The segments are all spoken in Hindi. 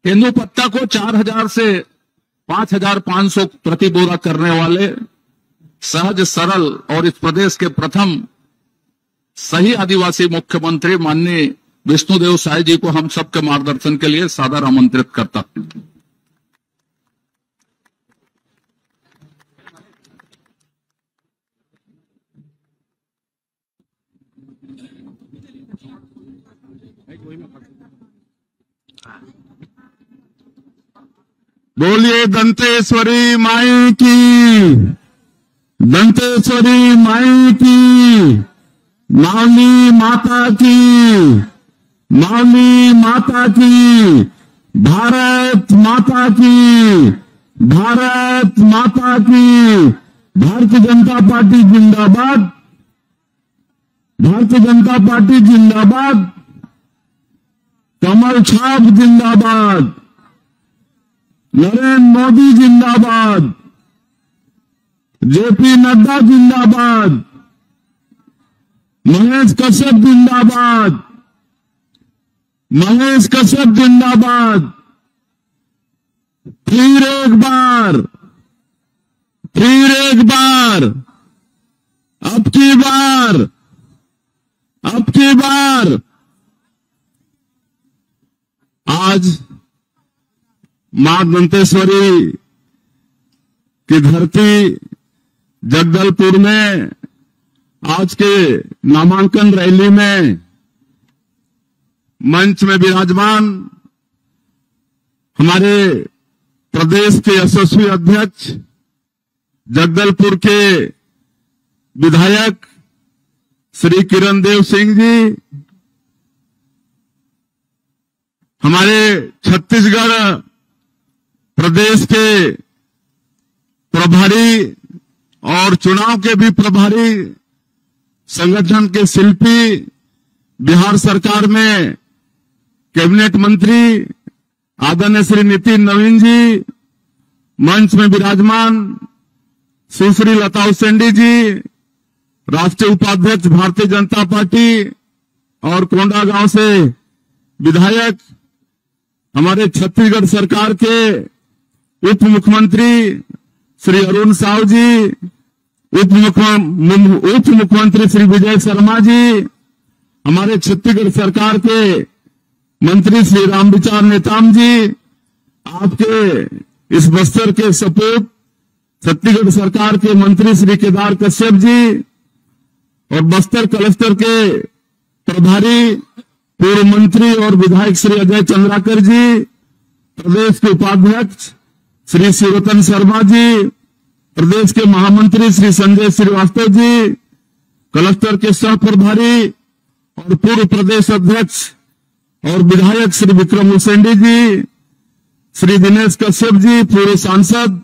तेंदूपत्ता को 4000 से 5500 प्रति बोरा करने वाले सहज सरल और इस प्रदेश के प्रथम सही आदिवासी मुख्यमंत्री माननीय विष्णुदेव साय जी को हम सबके मार्गदर्शन के लिए सादर आमंत्रित करता हूं। बोलिए दंतेश्वरी माई की, दंतेश्वरी माई की, मावली माता की, मावली माता की, भारत माता की, भारत माता की। भारतीय जनता पार्टी जिंदाबाद, भारतीय जनता पार्टी जिंदाबाद, कमल छाप जिंदाबाद, नरेंद्र मोदी जिंदाबाद, जेपी नड्डा जिंदाबाद, महेश कश्यप जिंदाबाद, महेश कश्यप जिंदाबाद। फिर एक बार, फिर एक बार, अब की बार, अब की बार। आज मां दंतेश्वरी की धरती जगदलपुर में आज के नामांकन रैली में मंच में विराजमान हमारे प्रदेश के यशस्वी अध्यक्ष जगदलपुर के विधायक श्री किरण देव सिंह जी, हमारे छत्तीसगढ़ प्रदेश के प्रभारी और चुनाव के भी प्रभारी, संगठन के शिल्पी, बिहार सरकार में कैबिनेट मंत्री आदरणीय श्री नितिन नवीन जी, मंच में विराजमान सुश्री लता उसेंडी जी, राष्ट्रीय उपाध्यक्ष भारतीय जनता पार्टी और कोंडागांव से विधायक, हमारे छत्तीसगढ़ सरकार के उप मुख्यमंत्री श्री अरुण साहू जी, उप मुख्यमंत्री श्री विजय शर्मा जी, हमारे छत्तीसगढ़ सरकार के मंत्री श्री रामविचार नेताम जी, आपके इस बस्तर के सपूत छत्तीसगढ़ सरकार के मंत्री श्री केदार कश्यप जी और बस्तर कलस्टर के प्रभारी पूर्व मंत्री और विधायक श्री अजय चंद्राकर जी, प्रदेश के उपाध्यक्ष श्री शिवरतन शर्मा जी, प्रदेश के महामंत्री श्री संजय श्रीवास्तव जी, कलस्टर के सह प्रभारी और पूर्व प्रदेश अध्यक्ष और विधायक श्री विक्रम उसेंडी जी, श्री दिनेश कश्यप जी, पूर्व सांसद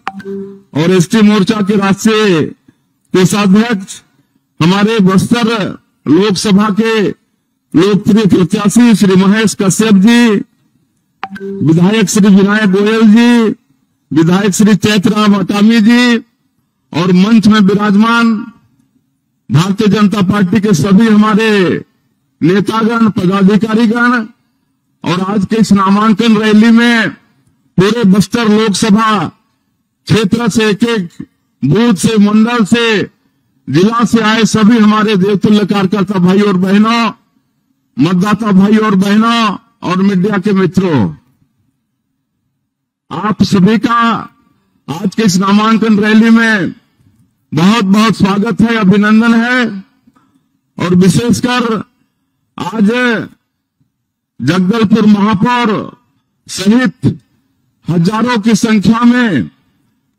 और एसटी मोर्चा के राष्ट्रीय कोषाध्यक्ष, हमारे बस्तर लोकसभा के लोकप्रिय प्रत्याशी श्री महेश कश्यप जी, विधायक श्री विनायक गोयल जी, विधायक श्री चैतराम अटामी जी और मंच में विराजमान भारतीय जनता पार्टी के सभी हमारे नेतागण, पदाधिकारीगण और आज के इस नामांकन रैली में पूरे बस्तर लोकसभा क्षेत्र से एक एक बूथ से, मंडल से, जिला से आए सभी हमारे देवतुल्य कार्यकर्ता भाई और बहनों, मतदाता भाई और बहनों और मीडिया के मित्रों, आप सभी का आज के इस नामांकन रैली में बहुत बहुत स्वागत है, अभिनंदन है। और विशेषकर आज जगदलपुर महापौर सहित हजारों की संख्या में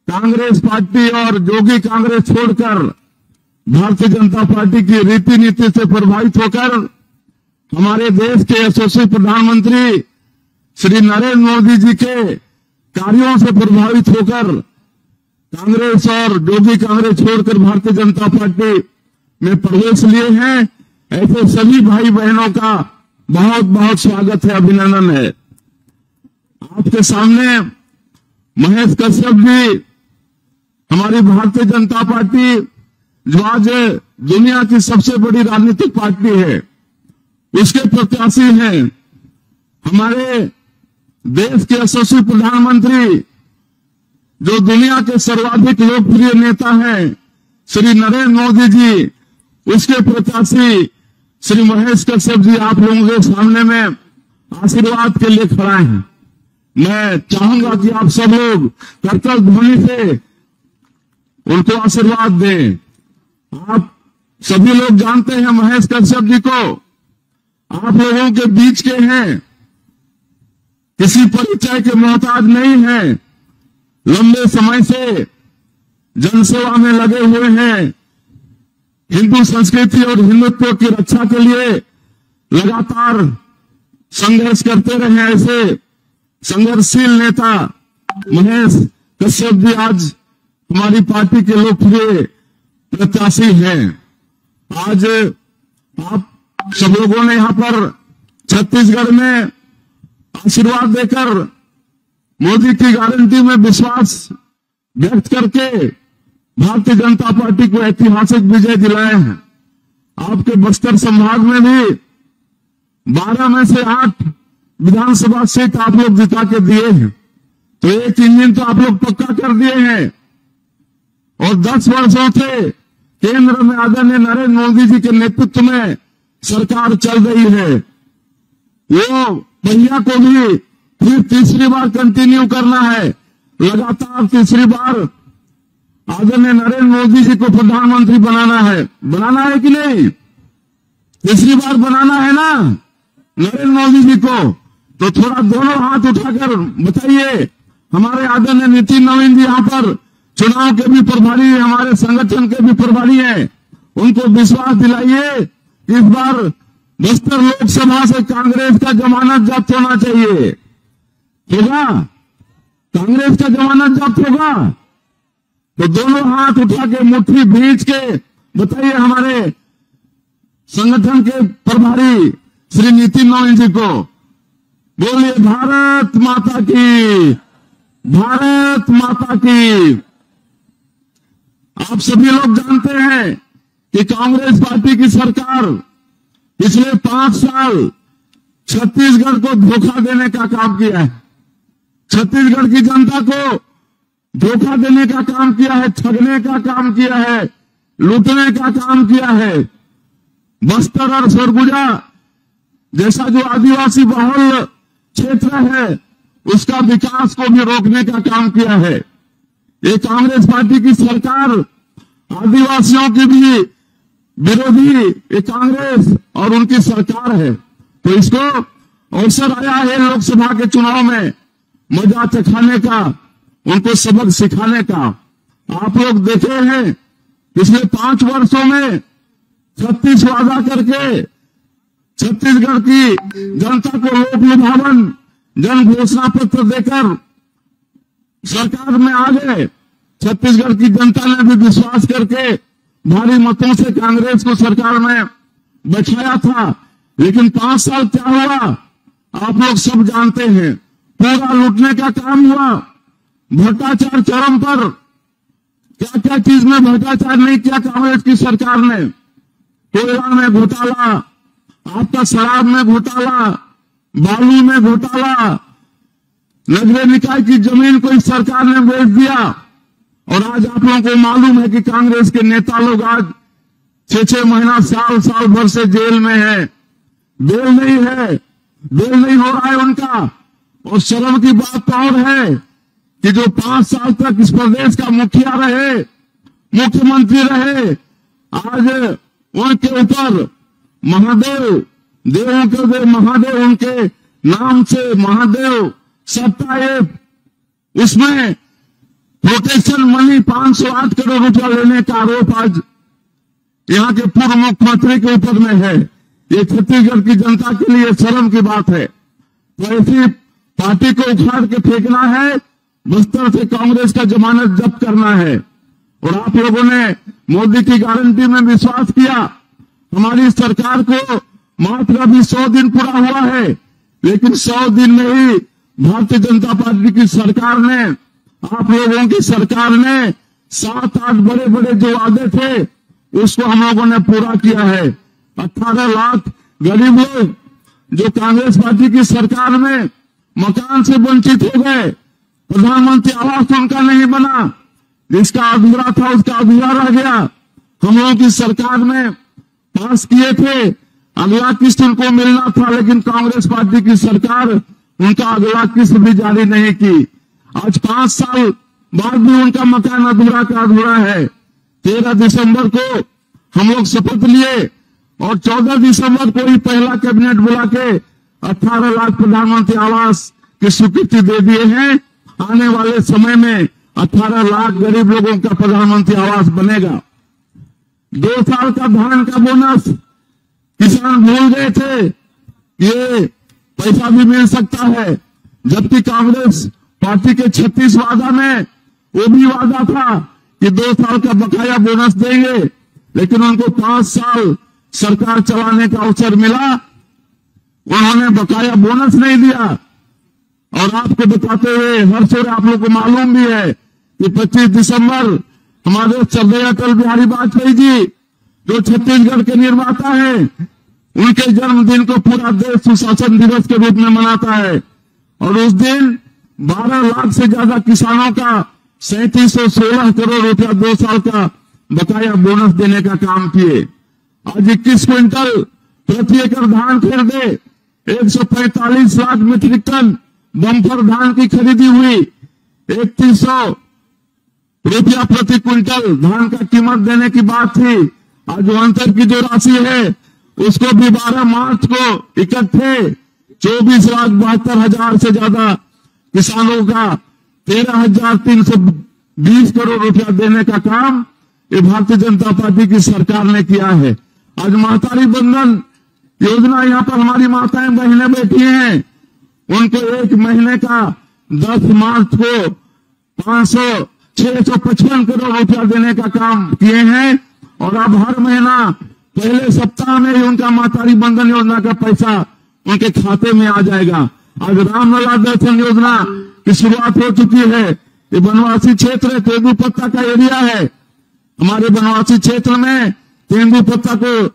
कांग्रेस पार्टी और जोगी कांग्रेस छोड़कर भारतीय जनता पार्टी की रीति नीति से प्रभावित होकर हमारे देश के यशस्वी प्रधानमंत्री श्री नरेंद्र मोदी जी के कार्यों से प्रभावित होकर कांग्रेस और जोगी कांग्रेस छोड़कर भारतीय जनता पार्टी में प्रवेश लिए हैं, ऐसे सभी भाई बहनों का बहुत बहुत स्वागत है, अभिनंदन है। आपके सामने महेश कश्यप जी, हमारी भारतीय जनता पार्टी जो आज दुनिया की सबसे बड़ी राजनीतिक पार्टी है, उसके प्रत्याशी हैं। हमारे देश के यशस्वी प्रधानमंत्री, जो दुनिया के सर्वाधिक लोकप्रिय नेता हैं, श्री नरेंद्र मोदी जी, उसके प्रत्याशी श्री महेश कश्यप जी आप लोगों के सामने में आशीर्वाद के लिए खड़ा हैं। मैं चाहूंगा कि आप सब लोग करतल ध्वनि से उनको आशीर्वाद दें। आप सभी लोग जानते हैं महेश कश्यप जी को, आप लोगों के बीच के हैं, किसी परिचय के मोहताज नहीं हैं, लंबे समय से जनसेवा में लगे हुए हैं, हिंदू संस्कृति और हिंदुत्व की रक्षा के लिए लगातार संघर्ष करते रहे। ऐसे संघर्षशील नेता महेश कश्यप जी आज हमारी पार्टी के लोकप्रिय प्रत्याशी हैं। आज आप सब लोगों ने यहां पर छत्तीसगढ़ में आशीर्वाद देकर मोदी की गारंटी में विश्वास व्यक्त करके भारतीय जनता पार्टी को ऐतिहासिक विजय दिलाए हैं। आपके बस्तर संभाग में भी 12 में से 8 विधानसभा सीट आप लोग जिता के दिए हैं, तो एक इंजन तो आप लोग पक्का कर दिए हैं। और 10 वर्षों से केंद्र में आदरणीय नरेंद्र मोदी जी के नेतृत्व में सरकार चल रही है। वो पहिया को भी फिर तीसरी बार कंटिन्यू करना है, लगातार तीसरी बार आदरणीय नरेंद्र मोदी जी को प्रधानमंत्री बनाना है कि नहीं? तीसरी बार बनाना है ना नरेंद्र मोदी जी को। तो थोड़ा दोनों हाथ उठाकर बताइए। हमारे आदरणीय नितिन नवीन जी यहाँ पर चुनाव के भी प्रभारी, हमारे संगठन के भी प्रभारी हैं, उनको विश्वास दिलाइए कि इस बार बस्तर लोकसभा से कांग्रेस का जमानत जब्त होना चाहिए। होगा? कांग्रेस का जमानत जब्त होगा? तो दोनों हाथ उठा के मुट्ठी भींच के बताइए हमारे संगठन के प्रभारी श्री नितिन नवीन जी को। बोलिए भारत माता की, भारत माता की। आप सभी लोग जानते हैं कि कांग्रेस पार्टी की सरकार पिछले 5 साल छत्तीसगढ़ को धोखा देने का काम किया है। छत्तीसगढ़ की जनता को धोखा देने का काम किया है, ठगने का काम किया है, लूटने का काम किया है। बस्तर और सरगुजा जैसा जो आदिवासी बहुल क्षेत्र है, उसका विकास को भी रोकने का काम किया है। ये कांग्रेस पार्टी की सरकार आदिवासियों की भी विरोधी ये कांग्रेस और उनकी सरकार है। तो इसको अवसर आया है लोकसभा के चुनाव में मजा चखाने का, उनको सबक सिखाने का। आप लोग देखे हैं पिछले 5 वर्षों में 36 वादा करके छत्तीसगढ़ की जनता को लोक लुभावन जन घोषणा पत्र देकर सरकार में आ गए। छत्तीसगढ़ की जनता ने भी विश्वास करके भारी मतों से कांग्रेस को सरकार में बैठाया था। लेकिन 5 साल क्या हुआ आप लोग सब जानते हैं। पूरा लूटने का काम हुआ, भ्रष्टाचार चरम पर। क्या क्या चीज में भ्रष्टाचार नहीं किया कांग्रेस की सरकार ने? कोयला में घोटाला, आपका शराब में घोटाला, बालू में घोटाला, नगरीय निकाय की जमीन को इस सरकार ने बेच दिया। और आज आप लोगों को मालूम है कि कांग्रेस के नेता लोग आज 6-6 महीना, साल भर से जेल में है। बेल नहीं है, बेल नहीं हो रहा है उनका। और शर्म की बात तो और है कि जो 5 साल तक इस प्रदेश का मुखिया रहे, मुख्यमंत्री रहे, आज उनके ऊपर महादेव, देवों के देव महादेव, उनके नाम से महादेव सत्ता ऐप, उसमें प्रोटेक्शन मनी 508 करोड़ रुपया लेने का आरोप आज यहां के पूर्व मुख्यमंत्री के ऊपर में है। ये छत्तीसगढ़ की जनता के लिए शर्म की बात है। तो ऐसी पार्टी को उखाड़ के फेंकना है, बस्तर से कांग्रेस का जमानत जब्त करना है। और आप लोगों ने मोदी की गारंटी में विश्वास किया। हमारी सरकार को मात्र अभी 100 दिन पूरा हुआ है, लेकिन 100 दिन में ही भारतीय जनता पार्टी की सरकार ने, आप लोगों की सरकार ने 7-8 बड़े बड़े जो वादे थे उसको हम लोगों ने पूरा किया है। 18 लाख गरीब लोग जो कांग्रेस पार्टी की सरकार में मकान से वंचित हो गए, प्रधानमंत्री आवास उनका नहीं बना, जिसका अधूरा था उसका अधूरा रह गया। हम लोगों की सरकार में पास किए थे, अगला किस्त उनको मिलना था, लेकिन कांग्रेस पार्टी की सरकार उनका अगला किस्त भी जारी नहीं की। आज 5 साल बाद भी उनका मकान अधूरा का अधूरा है। 13 दिसंबर को हम लोग शपथ लिए और 14 दिसंबर को ही पहला कैबिनेट बुला के 18 लाख प्रधानमंत्री आवास की स्वीकृति दे दिए हैं। आने वाले समय में 18 लाख गरीब लोगों का प्रधानमंत्री आवास बनेगा। 2 साल का धान का बोनस किसान भूल गए थे, ये पैसा भी मिल सकता है, जबकि कांग्रेस पार्टी के 36 वादा में वो भी वादा था कि 2 साल का बकाया बोनस देंगे, लेकिन उनको 5 साल सरकार चलाने का अवसर मिला, उन्होंने बकाया बोनस नहीं दिया। और आपको बताते हुए हर्ष हो रहा, आप लोग को मालूम भी है कि 25 दिसंबर हमारे स्वर्गीय अटल बिहारी वाजपेयी जी, जो छत्तीसगढ़ के निर्माता हैं, उनके जन्मदिन को पूरा देश सुशासन दिवस के रूप में मनाता है। और उस दिन 12 लाख से ज्यादा किसानों का 3716 करोड़ रुपया 2 साल का बकाया बोनस देने का काम किए। आज 21 क्विंटल प्रति एकड़ धान खरीदे, 145 लाख मीट्रिक टन बम्पर धान की खरीदी हुई, 3100 रुपया प्रति क्विंटल धान का कीमत देने की बात थी। आज अंतर की जो राशि है उसको भी 12 मार्च को इकट्ठे 24,72,000 से ज्यादा किसानों का 13,320 करोड़ रुपया देने का काम ये भारतीय जनता पार्टी की सरकार ने किया है। आज महतारी बंधन योजना, यहाँ पर हमारी माताएं बहनें बैठी हैं, उनको 1 महीने का 10 मार्च को 655 करोड़ रुपया देने का काम किए हैं। और अब हर महीना पहले सप्ताह में ही उनका महतारी बंधन योजना का पैसा उनके खाते में आ जाएगा। आज रामलला दर्शन योजना की शुरुआत हो चुकी है। ये वनवासी क्षेत्र तेंदुपत्ता का एरिया है। हमारे वनवासी क्षेत्र में तेंदुपत्ता को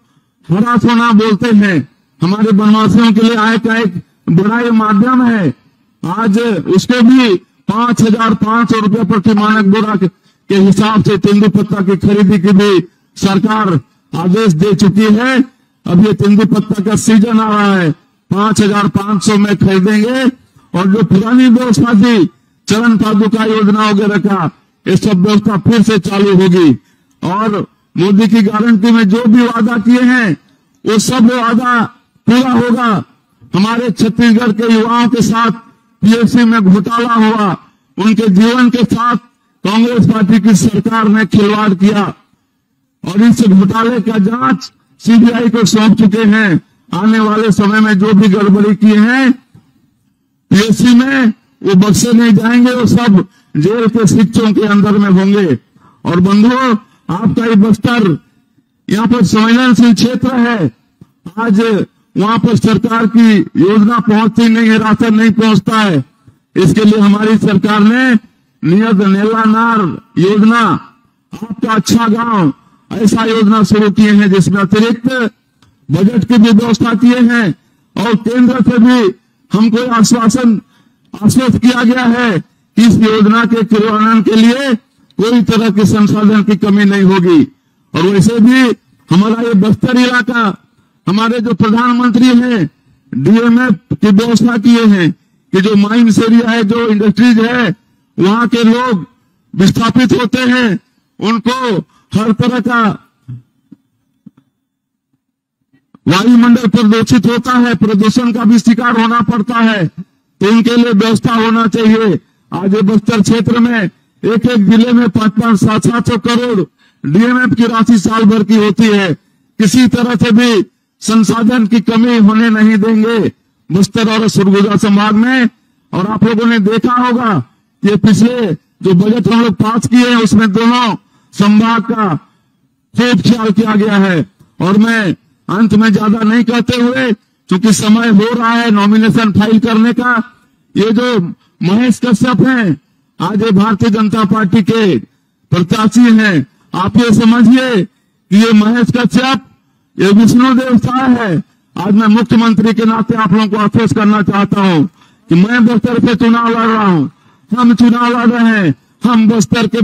हरा सोना बोलते हैं। हमारे वनवासियों के लिए आय का एक बड़ा ही माध्यम है। आज उसको भी 5,500 रुपये प्रति मानक बोरा के हिसाब से तेंदुपत्ता की खरीदी की भी सरकार आदेश दे चुकी है। अब ये तेंदुपत्ता का सीजन आ रहा है, 5,500 में खरीदेंगे। और जो पुरानी व्यवस्था थी, चरण पादुका योजना वगैरह का, ये सब व्यवस्था फिर से चालू होगी। और मोदी की गारंटी में जो भी वादा किए हैं वो सब वादा पूरा होगा। हमारे छत्तीसगढ़ के युवाओं के साथ पीएससी में घोटाला हुआ, उनके जीवन के साथ कांग्रेस पार्टी की सरकार ने खिलवाड़ किया और इस घोटाले का जांच सीबीआई को सौंप चुके हैं। आने वाले समय में जो भी गड़बड़ी किए हैं पीएससी में, वो बख्शे नहीं जाएंगे, वो सब जेल के शिक्षों के अंदर में होंगे। और बंधुओं, आपका ये बस्तर यहाँ पर संवेदनशील क्षेत्र है। आज वहां पर सरकार की योजना पहुंचती नहीं है, राशन नहीं पहुंचता है। इसके लिए हमारी सरकार ने नियत नेला नार योजना, आपका अच्छा गांव, ऐसा योजना शुरू किए हैं, जिसमें अतिरिक्त बजट की भी व्यवस्था किए हैं। और केंद्र से भी हमको आश्वस्त किया गया है कि इस योजना के क्रियान्वयन के लिए कोई तरह के संसाधन की कमी नहीं होगी। और वैसे भी हमारा ये बस्तर इलाका, हमारे जो प्रधानमंत्री हैं डीएमएफ की व्यवस्था किए हैं कि जो माइंस एरिया है, जो इंडस्ट्रीज है, वहां के लोग विस्थापित होते हैं, उनको हर तरह का वायुमंडल प्रदूषित होता है, प्रदूषण का भी शिकार होना पड़ता है, तो इनके लिए व्यवस्था होना चाहिए। आज बस्तर क्षेत्र में एक एक जिले में 500, 700 करोड़ डीएमएफ की राशि साल भर की होती है। किसी तरह से भी संसाधन की कमी होने नहीं देंगे बस्तर और सरगुजा संभाग में। और आप लोगों ने देखा होगा कि पिछले जो बजट हम लोग पास किए हैं उसमें दोनों संभाग का खूब ख्याल किया गया है। और मैं अंत में ज्यादा नहीं कहते हुए, क्योंकि समय हो रहा है नॉमिनेशन फाइल करने का, ये जो महेश कश्यप हैं, आज ये भारतीय जनता पार्टी के प्रत्याशी हैं। आप ये समझिए कि ये महेश कश्यप ये विष्णु देव साय है। आज मैं मुख्यमंत्री के नाते आप लोगों को आश्वस्त करना चाहता हूं कि मैं बस्तर पे चुनाव लड़ रहा हूं, हम चुनाव लड़ रहे हैं, हम बस्तर के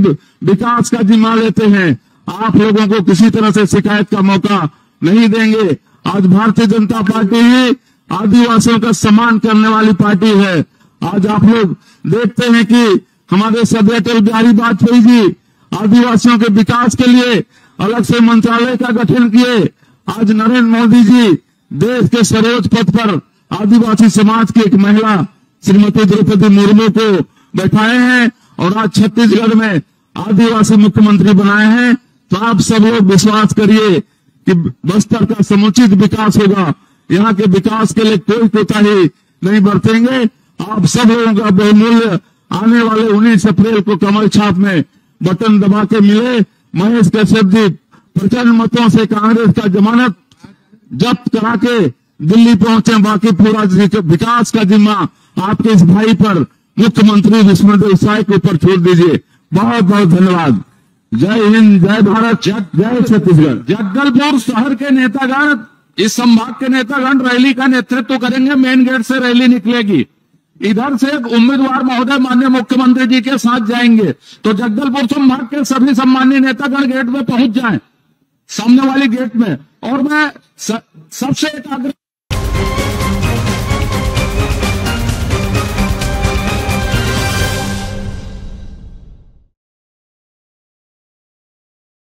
विकास का जिम्मा लेते हैं, आप लोगों को किसी तरह से शिकायत का मौका नहीं देंगे। आज भारतीय जनता पार्टी ही आदिवासियों का सम्मान करने वाली पार्टी है। आज आप लोग देखते हैं कि हमारे सरदार अटल बिहारी वाजपेयी जी आदिवासियों के विकास के लिए अलग से मंत्रालय का गठन किए। आज नरेंद्र मोदी जी देश के सर्वोच्च पद पर आदिवासी समाज की एक महिला श्रीमती द्रौपदी मुर्मू को बैठाए हैं और आज छत्तीसगढ़ में आदिवासी मुख्यमंत्री बनाए हैं। तो आप सब लोग विश्वास करिए कि बस्तर का समुचित विकास होगा। यहाँ के विकास के लिए कोई कोताही नहीं बरतेंगे। आप सब लोगों का बहुमूल्य आने वाले 19 अप्रैल को कमल छाप में बटन दबा के मिले। महेश कश्यप जी प्रचंड मतों से कांग्रेस का जमानत जब्त करा के दिल्ली पहुंचे। बाकी पूरा विकास का जिम्मा आपके इस भाई पर मुख्यमंत्री विष्णुदेव साय के ऊपर छोड़ दीजिए। बहुत बहुत धन्यवाद। जय हिंद, जय भारत, जय छत्तीसगढ़। जगदलपुर शहर के नेतागण, इस संभाग के नेतागण रैली का नेतृत्व करेंगे। मेन गेट से रैली निकलेगी। इधर से उम्मीदवार महोदय माननीय मुख्यमंत्री जी के साथ जाएंगे। तो जगदलपुर संभाग के सभी सम्मानीय नेतागण गेट में पहुंच जाएं, सामने वाली गेट में। और मैं सबसे एक आग्रह